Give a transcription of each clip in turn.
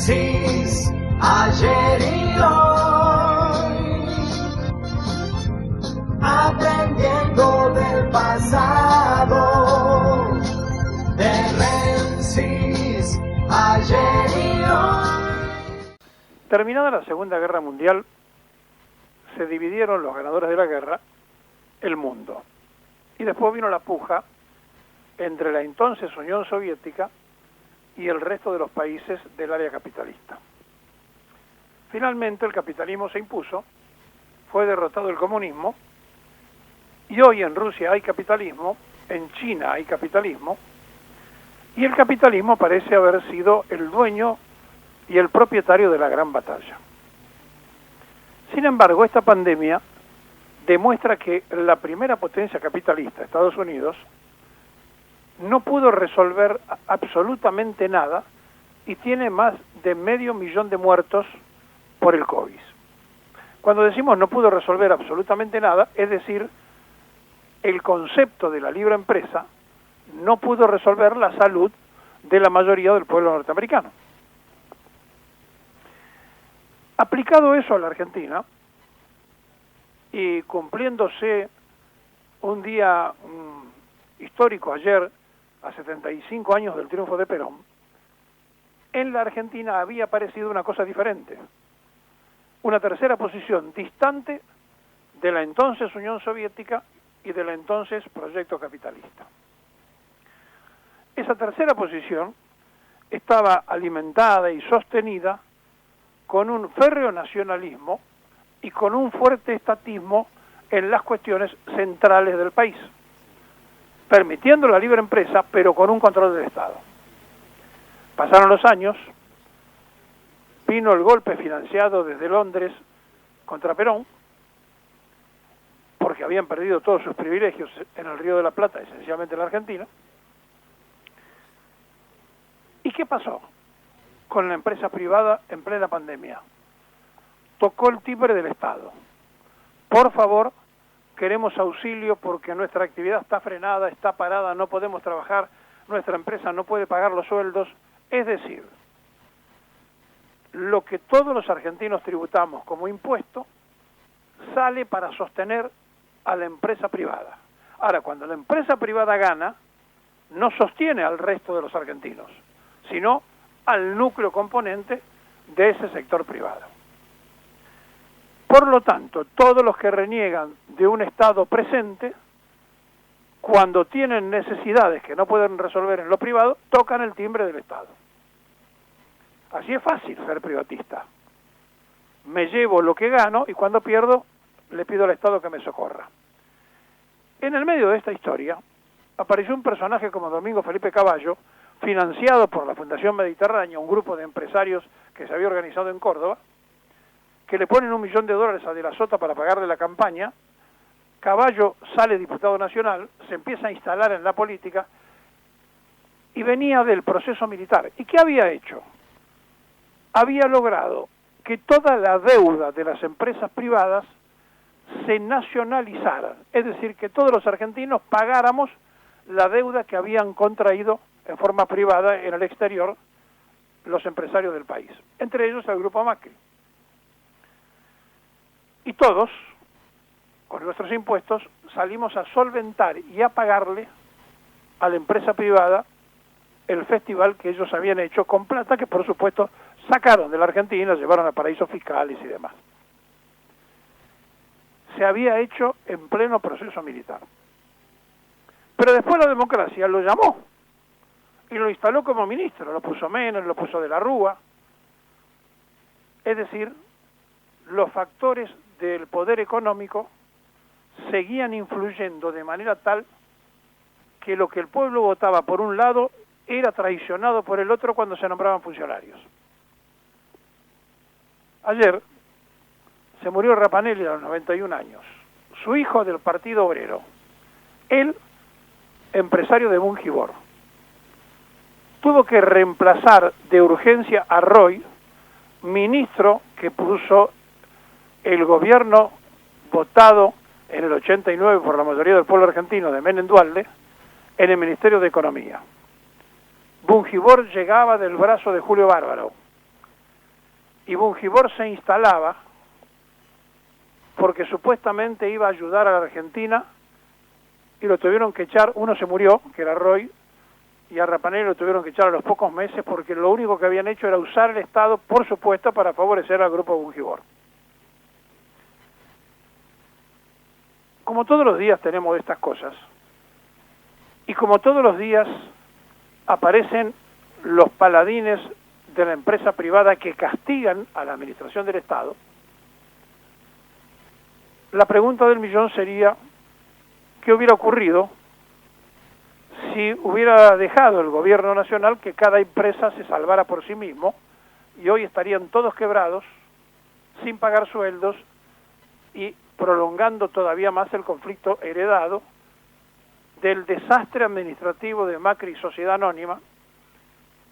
Rensis, ayer y hoy, aprendiendo del pasado. De Rensis, ayer y hoy. Terminada la Segunda Guerra Mundial, se dividieron los ganadores de la guerra, el mundo. Y después vino la puja entre la entonces Unión Soviética y el resto de los países del área capitalista. Finalmente el capitalismo se impuso, fue derrotado el comunismo, y hoy en Rusia hay capitalismo, en China hay capitalismo, y el capitalismo parece haber sido el dueño y el propietario de la gran batalla. Sin embargo, esta pandemia demuestra que la primera potencia capitalista, Estados Unidos, no pudo resolver absolutamente nada y tiene más de 500.000 de muertos por el COVID. Cuando decimos no pudo resolver absolutamente nada, es decir, el concepto de la libre empresa no pudo resolver la salud de la mayoría del pueblo norteamericano. Aplicado eso a la Argentina, y cumpliéndose un día histórico ayer, a 75 años del triunfo de Perón, en la Argentina había aparecido una cosa diferente, una tercera posición distante de la entonces Unión Soviética y del entonces proyecto capitalista. Esa tercera posición estaba alimentada y sostenida con un férreo nacionalismo y con un fuerte estatismo en las cuestiones centrales del país, permitiendo la libre empresa, pero con un control del Estado. Pasaron los años, vino el golpe financiado desde Londres contra Perón, porque habían perdido todos sus privilegios en el Río de la Plata, esencialmente en la Argentina. ¿Y qué pasó con la empresa privada en plena pandemia? Tocó el timbre del Estado. Por favor, queremos auxilio porque nuestra actividad está frenada, está parada, no podemos trabajar, nuestra empresa no puede pagar los sueldos. Es decir, lo que todos los argentinos tributamos como impuesto sale para sostener a la empresa privada. Ahora, cuando la empresa privada gana, no sostiene al resto de los argentinos, sino al núcleo componente de ese sector privado. Por lo tanto, todos los que reniegan de un Estado presente, cuando tienen necesidades que no pueden resolver en lo privado, tocan el timbre del Estado. Así es fácil ser privatista. Me llevo lo que gano y cuando pierdo, le pido al Estado que me socorra. En el medio de esta historia, apareció un personaje como Domingo Felipe Cavallo, financiado por la Fundación Mediterránea, un grupo de empresarios que se había organizado en Córdoba, que le ponen $1 millón a De la Sota para pagarle la campaña. Cavallo sale diputado nacional, se empieza a instalar en la política y venía del proceso militar. ¿Y qué había hecho? Había logrado que toda la deuda de las empresas privadas se nacionalizara, es decir, que todos los argentinos pagáramos la deuda que habían contraído en forma privada en el exterior los empresarios del país, entre ellos el Grupo Macri. Y todos, con nuestros impuestos, salimos a solventar y a pagarle a la empresa privada el festival que ellos habían hecho con plata que, por supuesto, sacaron de la Argentina, llevaron a paraísos fiscales y demás. Se había hecho en pleno proceso militar. Pero después la democracia lo llamó y lo instaló como ministro, lo puso Menem, lo puso De la Rúa. Es decir, los factores del poder económico seguían influyendo de manera tal que lo que el pueblo votaba por un lado era traicionado por el otro cuando se nombraban funcionarios. Ayer se murió Rapanelli a los 91 años, su hijo del Partido Obrero, él empresario de Bungibor. Tuvo que reemplazar de urgencia a Roy, ministro que puso el gobierno votado en el 89 por la mayoría del pueblo argentino de Menem Duhalde en el Ministerio de Economía. Bungibor llegaba del brazo de Julio Bárbaro y Bungibor se instalaba porque supuestamente iba a ayudar a la Argentina y lo tuvieron que echar. Uno se murió, que era Roy, y a Rapanelli lo tuvieron que echar a los pocos meses porque lo único que habían hecho era usar el Estado, por supuesto, para favorecer al grupo Bungibor. Como todos los días tenemos estas cosas, y como todos los días aparecen los paladines de la empresa privada que castigan a la administración del Estado, la pregunta del millón sería, ¿qué hubiera ocurrido si hubiera dejado el gobierno nacional que cada empresa se salvara por sí mismo y hoy estarían todos quebrados, sin pagar sueldos y prolongando todavía más el conflicto heredado del desastre administrativo de Macri y Sociedad Anónima,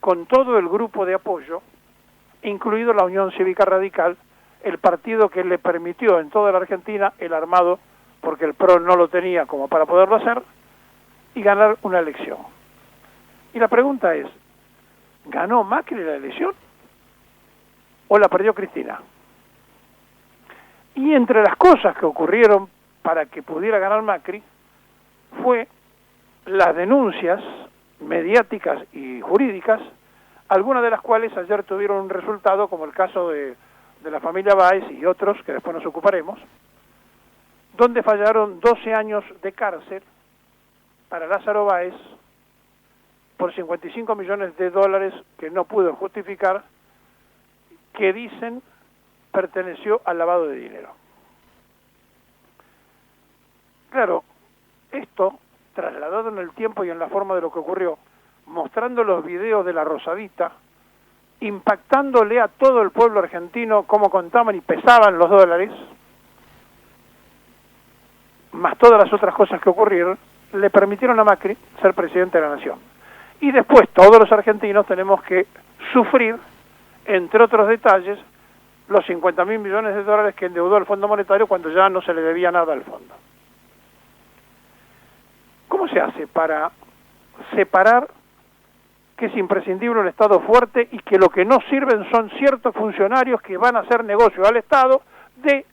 con todo el grupo de apoyo, incluido la Unión Cívica Radical, el partido que le permitió en toda la Argentina el armado, porque el PRO no lo tenía como para poderlo hacer, y ganar una elección. Y la pregunta es, ¿ganó Macri la elección o la perdió Cristina? Y entre las cosas que ocurrieron para que pudiera ganar Macri fue las denuncias mediáticas y jurídicas, algunas de las cuales ayer tuvieron un resultado, como el caso de la familia Báez y otros, que después nos ocuparemos, donde fallaron 12 años de cárcel para Lázaro Báez por 55 millones de dólares que no pudo justificar, que dicen perteneció al lavado de dinero. Claro, esto, trasladado en el tiempo y en la forma de lo que ocurrió, mostrando los videos de la Rosadita, impactándole a todo el pueblo argentino cómo contaban y pesaban los dólares, más todas las otras cosas que ocurrieron, le permitieron a Macri ser presidente de la nación. Y después todos los argentinos tenemos que sufrir, entre otros detalles, los 50.000 millones de dólares que endeudó el Fondo Monetario cuando ya no se le debía nada al fondo. ¿Cómo se hace para separar que es imprescindible un Estado fuerte y que lo que no sirven son ciertos funcionarios que van a hacer negocio al Estado de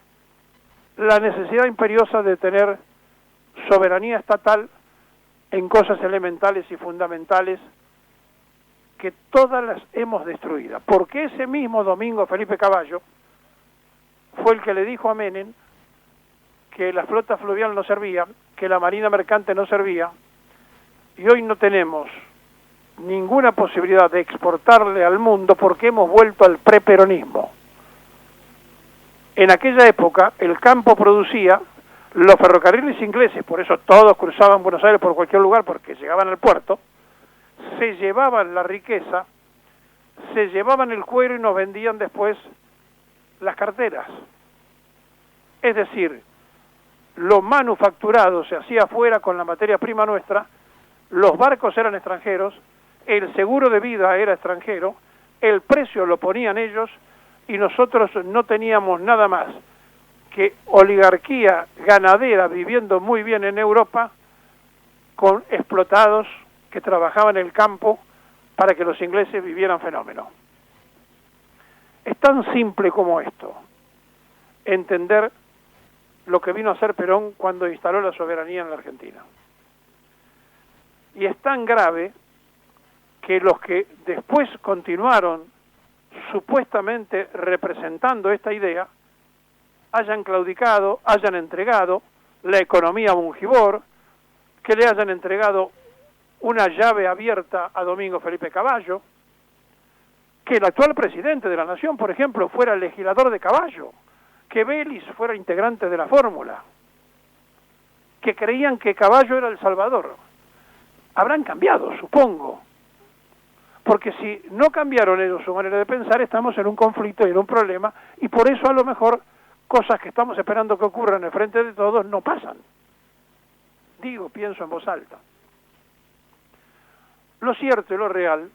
la necesidad imperiosa de tener soberanía estatal en cosas elementales y fundamentales que todas las hemos destruido? Porque ese mismo domingo Felipe Caballo fue el que le dijo a Menem que la flota fluvial no servía, que la marina mercante no servía, y hoy no tenemos ninguna posibilidad de exportarle al mundo porque hemos vuelto al preperonismo. En aquella época el campo producía, los ferrocarriles ingleses, por eso todos cruzaban Buenos Aires por cualquier lugar porque llegaban al puerto, se llevaban la riqueza, se llevaban el cuero y nos vendían después las carteras. Es decir, lo manufacturado se hacía afuera con la materia prima nuestra, los barcos eran extranjeros, el seguro de vida era extranjero, el precio lo ponían ellos y nosotros no teníamos nada más que oligarquía ganadera viviendo muy bien en Europa con explotados que trabajaban en el campo para que los ingleses vivieran fenómeno. Es tan simple como esto, entender lo que vino a hacer Perón cuando instaló la soberanía en la Argentina. Y es tan grave que los que después continuaron supuestamente representando esta idea hayan claudicado, hayan entregado la economía a Bungibor, que le hayan entregado una llave abierta a Domingo Felipe Caballo, que el actual presidente de la Nación, por ejemplo, fuera legislador de Caballo, que Vélez fuera integrante de la fórmula, que creían que Caballo era el Salvador. Habrán cambiado, supongo, porque si no cambiaron ellos su manera de pensar, estamos en un conflicto y en un problema, y por eso a lo mejor cosas que estamos esperando que ocurran en el frente de todos no pasan. Digo, pienso en voz alta. Lo cierto y lo real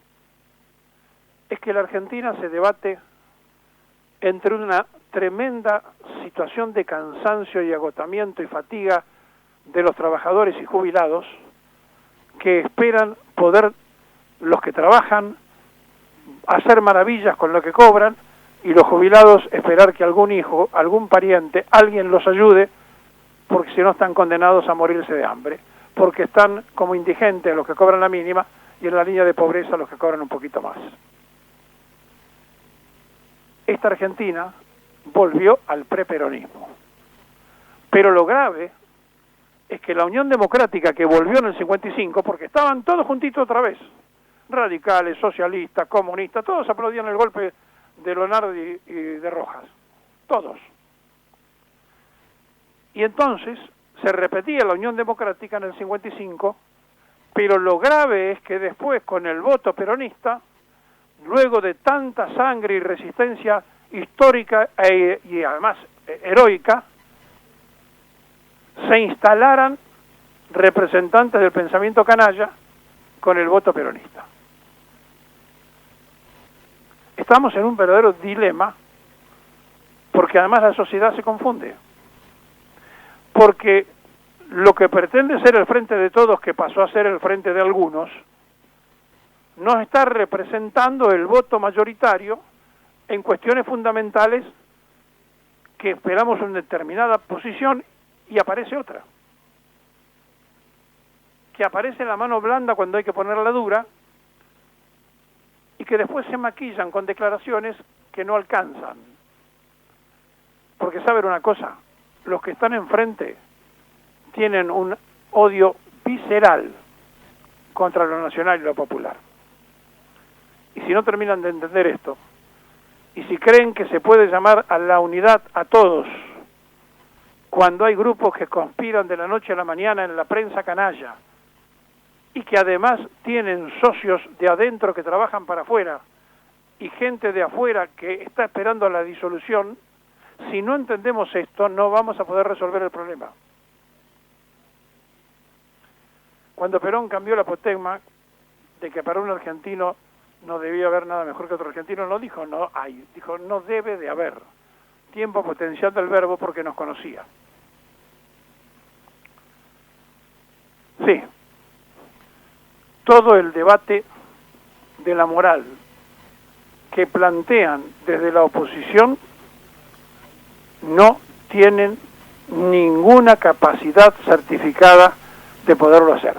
es que la Argentina se debate entre una tremenda situación de cansancio y agotamiento y fatiga de los trabajadores y jubilados que esperan poder, los que trabajan, hacer maravillas con lo que cobran y los jubilados esperar que algún hijo, algún pariente, alguien los ayude, porque si no están condenados a morirse de hambre, porque están como indigentes los que cobran la mínima y en la línea de pobreza los que cobran un poquito más. Esta Argentina volvió al preperonismo. Pero lo grave es que la Unión Democrática, que volvió en el 55, porque estaban todos juntitos otra vez, radicales, socialistas, comunistas, todos aplaudían el golpe de Leonardo y de Rojas, todos. Y entonces se repetía la Unión Democrática en el 55, pero lo grave es que después, con el voto peronista, luego de tanta sangre y resistencia histórica y además heroica, se instalaran representantes del pensamiento canalla con el voto peronista. Estamos en un verdadero dilema, porque además la sociedad se confunde. Porque lo que pretende ser el frente de todos, que pasó a ser el frente de algunos, no está representando el voto mayoritario en cuestiones fundamentales que esperamos una determinada posición y aparece otra. Que aparece la mano blanda cuando hay que ponerla dura y que después se maquillan con declaraciones que no alcanzan. Porque saben una cosa, los que están enfrente tienen un odio visceral contra lo nacional y lo popular. Y si no terminan de entender esto, y si creen que se puede llamar a la unidad a todos, cuando hay grupos que conspiran de la noche a la mañana en la prensa canalla, y que además tienen socios de adentro que trabajan para afuera, y gente de afuera que está esperando la disolución, si no entendemos esto, no vamos a poder resolver el problema. Cuando Perón cambió la apotegma de que para un argentino no debía haber nada mejor que otro argentino, no dijo no hay, dijo no debe de haber. Tiempo potencial del verbo porque nos conocía. Sí, todo el debate de la moral que plantean desde la oposición no tienen ninguna capacidad certificada de poderlo hacer.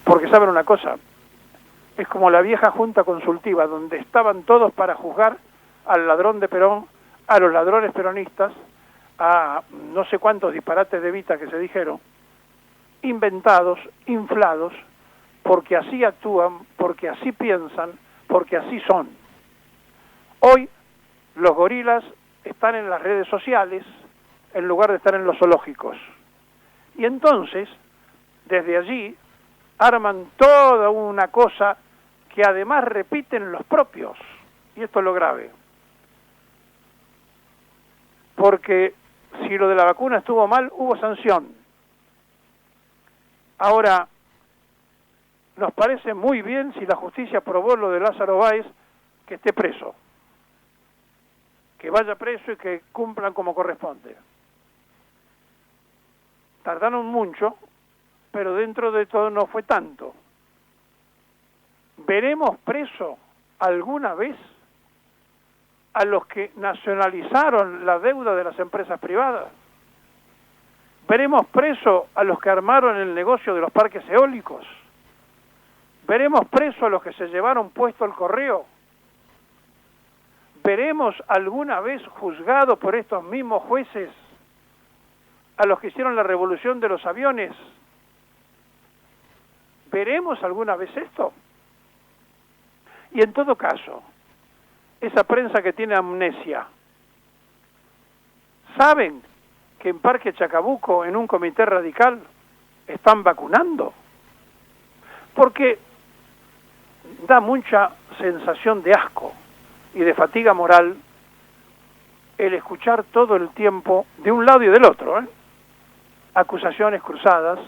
Porque saben una cosa, es como la vieja junta consultiva, donde estaban todos para juzgar al ladrón de Perón, a los ladrones peronistas, a no sé cuántos disparates de Evita que se dijeron, inventados, inflados, porque así actúan, porque así piensan, porque así son. Hoy los gorilas están en las redes sociales en lugar de estar en los zoológicos. Y entonces, desde allí, arman toda una cosa que además repiten los propios. Y esto es lo grave. Porque si lo de la vacuna estuvo mal, hubo sanción. Ahora, nos parece muy bien si la justicia aprobó lo de Lázaro Báez, que esté preso. Que vaya preso y que cumplan como corresponde. Tardaron mucho, pero dentro de todo no fue tanto. ¿Veremos preso alguna vez a los que nacionalizaron la deuda de las empresas privadas? ¿Veremos preso a los que armaron el negocio de los parques eólicos? ¿Veremos preso a los que se llevaron puesto el correo? ¿Veremos alguna vez juzgado por estos mismos jueces a los que hicieron la revolución de los aviones? ¿Veremos alguna vez esto? Y en todo caso, esa prensa que tiene amnesia, ¿saben que en Parque Chacabuco, en un comité radical, están vacunando? Porque da mucha sensación de asco y de fatiga moral el escuchar todo el tiempo, de un lado y del otro, acusaciones cruzadas,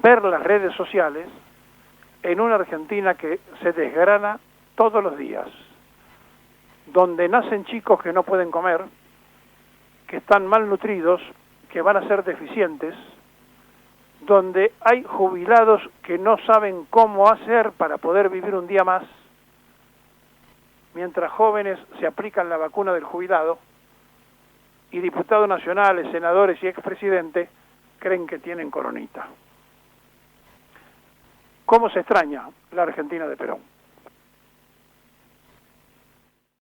ver las redes sociales en una Argentina que se desgrana todos los días, donde nacen chicos que no pueden comer, que están malnutridos, que van a ser deficientes, donde hay jubilados que no saben cómo hacer para poder vivir un día más, mientras jóvenes se aplican la vacuna del jubilado y diputados nacionales, senadores y expresidentes creen que tienen coronita. ¿Cómo se extraña la Argentina de Perón?